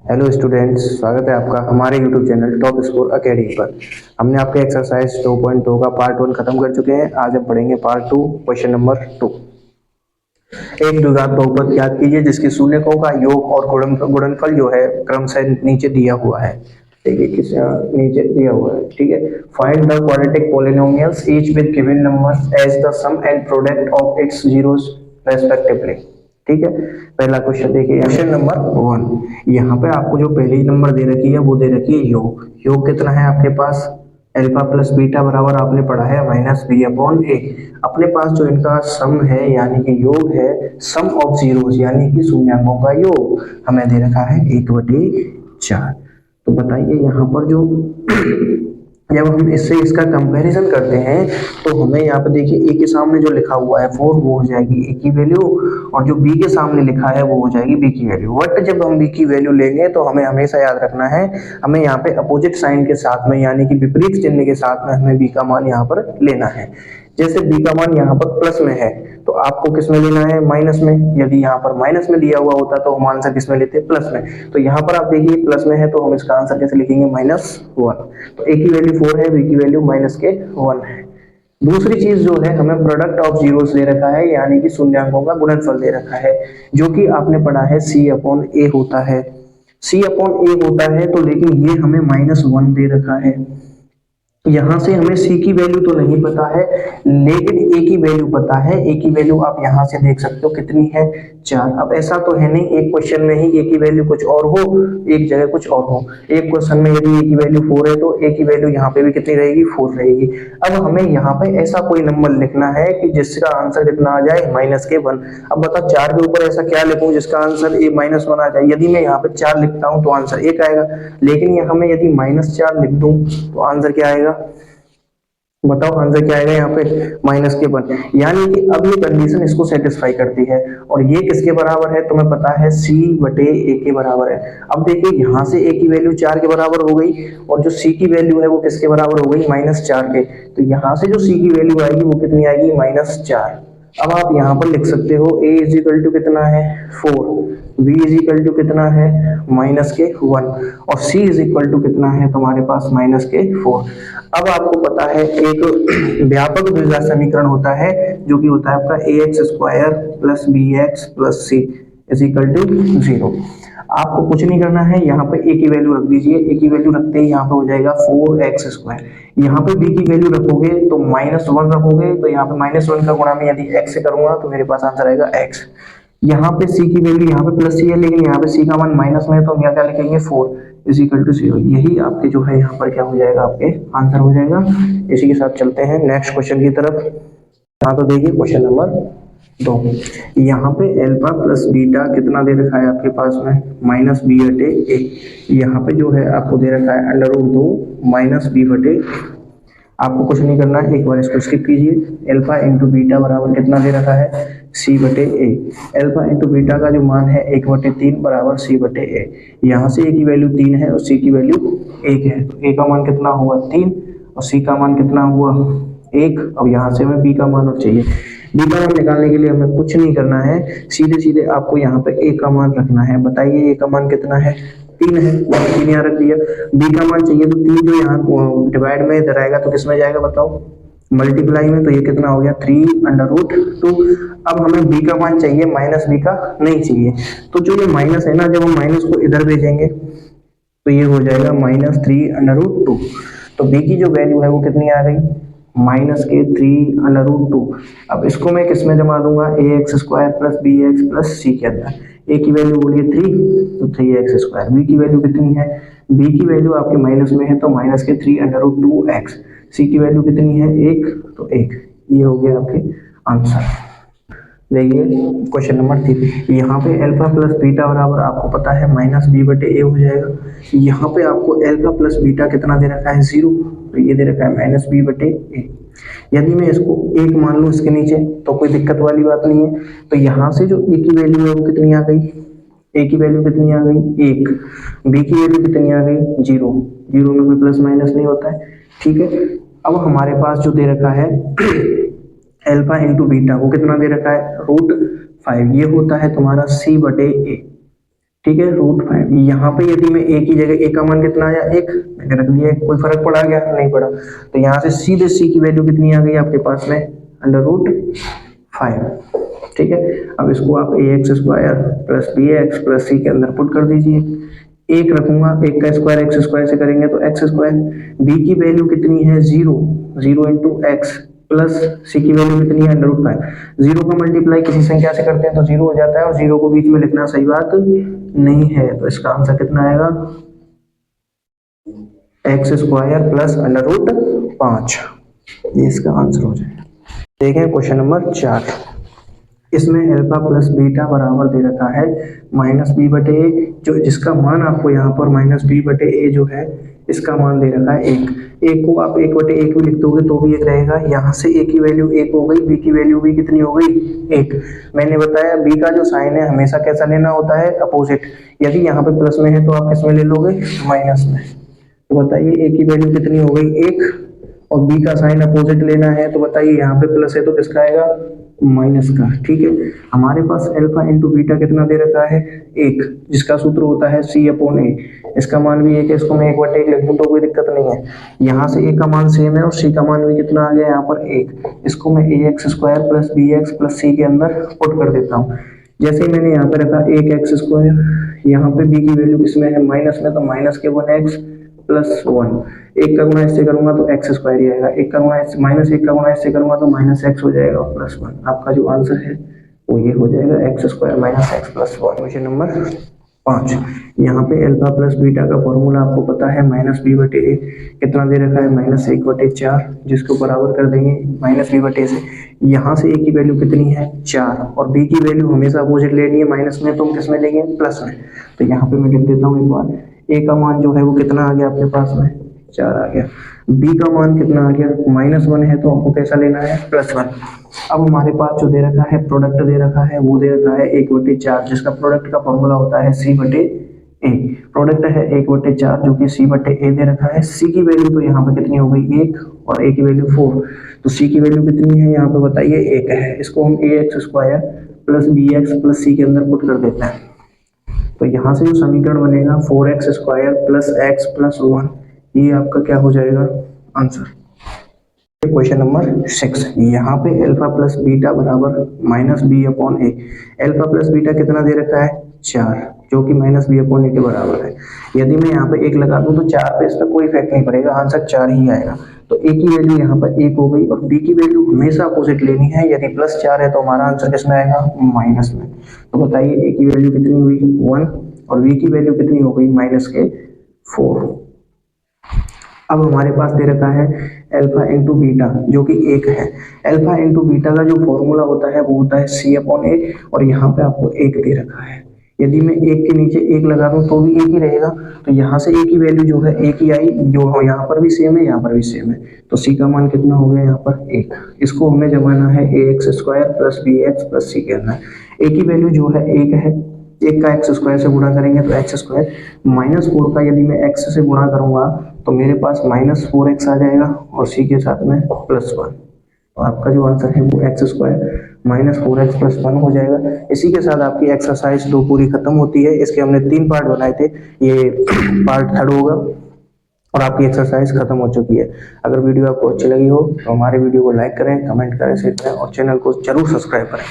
Hello students, स्वागत है आपका हमारे YouTube channel top score academy पर। हमने आपके एक्सरसाइज 2.2 का पार्ट 1 खत्म कर चुके हैं। आज हम पढ़ेंगे पार्ट 2, क्वेश्चन नंबर 2। एक द्विघात बहुपद ज्ञात कीजिए जिसके शून्यकों का योग और गुणनफल जो है क्रमशः नीचे दिया हुआ है। देखिए किस नीचे दिया हुआ है, ठीक है। Find the quadratic polynomials each with given number as the sum and product of its zeros respectively. ठीक है, पहला क्वेश्चन देखिए, क्वेश्चन नंबर 1। यहाँ पे आपको जो पहली नंबर दे रखी है वो दे रखी है योग। योग कितना है आपके पास? अल्फा प्लस बीटा बराबर आपने पढ़ा है माइनस बी अपॉन ए। अपने पास जो इनका सम है यानी कि योग है, सम ऑफ जीरोस यानी कि शून्यकों का योग हमें दे रखा है 1/4। तो बताइए यहाँ पर जो जब हम इससे इसका कंपैरिजन करते हैं तो हमें यहाँ पे देखिए ए के सामने जो लिखा हुआ है 4 वो हो जाएगी ए की वैल्यू, और जो बी के सामने लिखा है वो हो जाएगी बी की वैल्यू। बट जब हम बी की वैल्यू लेंगे तो हमें हमेशा याद रखना है, हमें यहाँ पे अपोजिट साइन के साथ में यानी कि विपरीत चिन्ह के साथ में हमें बी का मान यहाँ पर लेना है। जैसे बी का मान यहाँ पर प्लस में है तो आपको किस में लेना है? माइनस में। यदि यहाँ पर माइनस में दिया हुआ होता तो हम आंसर किस में लेते? प्लस में। तो यहाँ पर आप देखिए प्लस में है तो हम इसका आंसर कैसे लिखेंगे? -1। तो ए की वैल्यू 4 है, बी की वैल्यू -1 है। दूसरी चीज जो है, हमें प्रोडक्ट ऑफ जीरोस दे रखा है यानी कि शून्यकों का गुणनफल दे रखा है, जो कि आपने पढ़ा है सी अपॉन ए होता है। सी अपॉन ए होता है तो लेकिन ये हमें -1 दे रखा है। यहां से हमें सी की वैल्यू तो नहीं पता है लेकिन ए की वैल्यू पता है। ए की वैल्यू आप यहां से देख सकते हो कितनी है? 4। अब ऐसा तो है नहीं एक क्वेश्चन में ही ए की वैल्यू कुछ और हो, एक जगह कुछ और हो। एक क्वेश्चन में यदि ए की वैल्यू 4 है तो ए की वैल्यू यहाँ पे भी कितनी रहेगी? 4 रहेगी। अब हमें यहाँ पे ऐसा कोई नंबर लिखना है कि जिसका आंसर कितना आ जाए? -1। अब बता 4 के ऊपर ऐसा क्या लिखूं जिसका आंसर ए -1 आ जाए? यदि मैं यहाँ पे 4 लिखता हूं तो आंसर 1 आएगा, लेकिन यहाँ में यदि -4 लिख दूं तो आंसर क्या आएगा? बताओ आंसर क्या आएगा यहाँ पे? -1। यानी कि अब ये कंडीशन इसको सेटिस्फाई करती है, और ये किसके बराबर है तुम्हें पता है? c बटे a के बराबर है। अब देखिए यहाँ से a की वैल्यू 4 के बराबर हो गई, और जो c की वैल्यू है वो किसके बराबर हो गई? -4 के। तो यहाँ से जो c की वैल्यू आएगी वो कितनी आएगी? -4। अब आप यहाँ पर लिख सकते हो a इज इक्वल टू कितना है? 4, b इज इक्वल टू कितना है? -1, और c इज इक्वल टू कितना है तुम्हारे पास? -4। अब आपको पता है एक व्यापक द्विघात समीकरण होता है जो कि होता है आपका ax² plus bx plus c is equal to 0। आपको कुछ नहीं करना है, यहाँ पे a की वैल्यू रख दीजिए। a की वैल्यू रखते ही यहाँ पे हो जाएगा 4x²। यहाँ पे b की वैल्यू रखोगे तो -1 रखोगे तो यहाँ पे -1 का गुणा में यदि x से करूंगा तो मेरे पास आंसर आएगा x। यहाँ पे c की वैल्यू यहाँ पे प्लस c है लेकिन यहाँ पे c का मान माइनस में है तो हम यहाँ क्या लिखेंगे? 4 इज इक्वल टू 0। यही आपके जो है यहाँ पर क्या हो जाएगा? आपके आंसर हो जाएगा। इसी के साथ चलते हैं नेक्स्ट क्वेश्चन की तरफ। हाँ तो देखिए क्वेश्चन नंबर 2। यहाँ पे अल्फा प्लस बीटा कितना दे रखा है आपके पास में? -b/a। यहाँ पे जो है आपको दे रखा है √2 -b/a। आपको कुछ नहीं करना है, एक बार इसको स्किप कीजिए। अल्फा इंटू बीटा बराबर कितना दे रखा है? c/a। अल्फा इंटू बीटा का जो मान है 1/3 बराबर c/a। यहाँ से a की वैल्यू 3 है और c की वैल्यू 1 है, तो a का मान कितना हुआ? 3, और c का मान कितना हुआ? 1। अब यहाँ से हमें b का मान और चाहिए। b का मान निकालने के लिए हमें कुछ नहीं करना है, सीधे सीधे आपको यहाँ पे a का मान रखना है। बताइए a का मान कितना है? 3 है, 3 यहाँ रख दिया। b का मान चाहिए तो 3 जो यहाँ डिवाइड में इधर आएगा तो किसमें जाएगा बताओ? मल्टीप्लाई में। तो ये कितना हो गया? 3√2। अब हमें b का मान चाहिए, माइनस b का नहीं चाहिए। तो जो ये माइनस है ना, जब हम माइनस को इधर भेजेंगे तो ये हो जाएगा -3√2। तो b की जो वैल्यू है वो कितनी आ गई? -3√2। अब इसको मैं किस में जमा दूंगा? ax² plus bx plus c के अंदर। a की वैल्यू बोलिए 3, तो 3x²। b की वैल्यू कितनी है? b की वैल्यू आपके माइनस में है तो -3√2x। c की वैल्यू कितनी है? 1, तो 1। ये हो गया आपके आंसर। देखिए क्वेश्चन नंबर 3। यहाँ पे अल्फा प्लस बीटा बराबर आपको पता है -b/a हो जाएगा। यहाँ पे आपको अल्फा प्लस बीटा कितना दे रखा है? 0, तो ये दे रखा है -b/a। यदि मैं इसको 1 मान लूँ इसके नीचे तो कोई दिक्कत वाली बात नहीं है। तो यहाँ से जो a की वैल्यू है वो कितनी आ गई? a की वैल्यू कितनी आ गई? 1। b की वैल्यू कितनी आ गई? 0। 0 में कोई प्लस माइनस नहीं होता है, ठीक है। अब हमारे पास जो दे रखा है अल्फा इंटू बीटा वो कितना दे रखा है? √5। ये होता है तुम्हारा c/a। ठीक है, √5। यहाँ पे यदि मैं a की जगह a का मान कितना आया 1 मैंने रख दिया, कोई फर्क पड़ा गया नहीं पड़ा। तो यहाँ से सीधे c की वैल्यू कितनी आ गई आपके पास में √5। ठीक है, अब इसको आप ax² plus bx plus c के अंदर पुट कर दीजिए। एक रखूंगा, एक का स्क्वायर एक्स स्क्वायर से करेंगे तो x²। b की वैल्यू कितनी है 0, 0 इंटू एक्स प्लस c की वैल्यू कितनी है √5। 0 का मल्टीप्लाई किसी संख्या से करते हैं तो 0 हो जाता है, और 0 को बीच में लिखना सही बात नहीं है। तो इसका आंसर कितना आएगा x² प्लस √5। ये इसका आंसर हो जाएगा। देखें क्वेश्चन नंबर 4, इसमें अल्फा प्लस बीटा बराबर दे रखा है -b/a, जो जिसका मान आपको यहाँ पर -b/a जो है इसका मान दे रखा है 1। एक को आप 1/1 भी लिख दोगे तो भी 1 रहेगा। यहाँ से a की वैल्यू 1 हो गई, b की वैल्यू भी कितनी हो गई 1। मैंने बताया b का जो साइन है हमेशा कैसा लेना होता है अपोजिट। यदि यहाँ पे प्लस में है तो आप किस में ले लोगे माइनस में। तो बताइए a की वैल्यू कितनी हो गई 1, और b का साइन अपोजिट लेना है तो बताइए यहाँ पे प्लस है तो किसका आएगा माइनस का। ठीक है, हमारे पास अल्फा इंटू बीटा कितना दे रखा है 1, जिसका सूत्र होता है c/a। इसका मान भी 1 है, इसको मैं 1/1 लिख दूं तो कोई दिक्कत नहीं है। यहाँ से a का मान सेम है और c का मान भी कितना आ गया यहाँ पर 1। इसको मैं ax² plus bx plus c के अंदर पुट कर देता हूँ। जैसे ही मैंने यहाँ पे रखा 1x², यहाँ पे b की वैल्यू किसमें है माइनस में, तो माइनस के 1x प्लस 1। 1 का गुणा इससे करूंगा तो x² ही आएगा, 1 का गुणा -1 का गुणा इससे करूंगा तो -x हो जाएगा प्लस 1। आपका जो आंसर है वो ये हो जाएगा x² - x plus 1। Question number 5, यहाँ पे अल्फा प्लस बीटा का फॉर्मूला आपको पता है -b/a, कितना दे रखा है -1/4, जिसको बराबर कर देंगे -b/a से। यहाँ से a की वैल्यू कितनी है 4, और b की वैल्यू हमेशा अपोजिट लेनी है माइनस में, तो हम किस में लेंगे प्लस में। तो यहाँ पे मैं लिख देता हूँ एक बार, a का मान जो है वो कितना आ गया आपके पास में 4 आ गया, b का मान कितना आ गया -1 है, तो हमको कैसा लेना है +1। अब हमारे पास जो दे रखा है प्रोडक्ट दे रखा है वो दे रखा है 1/4, जिसका प्रोडक्ट का फॉर्मूला होता है c/a। प्रोडक्ट है 1/4 जो कि c/a दे रखा है। c की वैल्यू तो यहाँ पे कितनी हो गई 1, और a की वैल्यू 4, तो c की वैल्यू कितनी है यहाँ पे बताइए 1 है। इसको हम ax² plus bx plus c के अंदर पुट कर देते हैं। तो यहाँ से जो समीकरण बनेगा 4x² प्लस x प्लस 1, ये आपका क्या हो जाएगा आंसर। क्वेश्चन नंबर 6, यहाँ पे अल्फा प्लस बीटा बराबर -b/a। अल्फा प्लस बीटा कितना दे रखा है 4, जो कि -b/a के बराबर है। यदि मैं यहाँ पे 1 लगा दूं तो 4 पे इसका कोई इफेक्ट नहीं पड़ेगा, आंसर 4 ही आएगा। तो a की वैल्यू यहाँ पर 1 हो गई, और b की वैल्यू हमेशा अपोजिट लेनी है। यदि +4 है तो हमारा आंसर किसमें आएगा माइनस में। तो बताइए a की वैल्यू कितनी हुई 1, और b की वैल्यू कितनी हो गई -4। अब हमारे पास दे रखा है अल्फा इंटू बीटा जो कि 1 है। अल्फा इंटू बीटा का जो फॉर्मूला होता है वो होता है c/a, और यहाँ पे आपको 1 दे रखा है। यदि मैं 1 के नीचे 1 लगा दूं तो भी 1 ही रहेगा, तो यहाँ से a की वैल्यू जो है 1 ही आई, जो यहाँ पर भी सेम है यहाँ पर भी सेम है। तो c का मान कितना हो गया यहाँ पर 1। इसको हमें जमाना है ax² plus bx plus c के अंदर। a की वैल्यू जो है 1 है, 1 का x² से गुणा करेंगे तो x², -4 का यदि मैं x से गुणा करूंगा तो मेरे पास -4x आ जाएगा, और c के साथ में +1। तो आपका जो आंसर है वो x² -4x प्लस 1 हो जाएगा। इसी के साथ आपकी एक्सरसाइज 2 पूरी खत्म होती है। इसके हमने 3 पार्ट बनाए थे, ये पार्ट 3rd होगा, और आपकी एक्सरसाइज खत्म हो चुकी है। अगर वीडियो आपको अच्छी लगी हो तो हमारे वीडियो को लाइक करें, कमेंट करें, शेयर करें, और चैनल को जरूर सब्सक्राइब करें।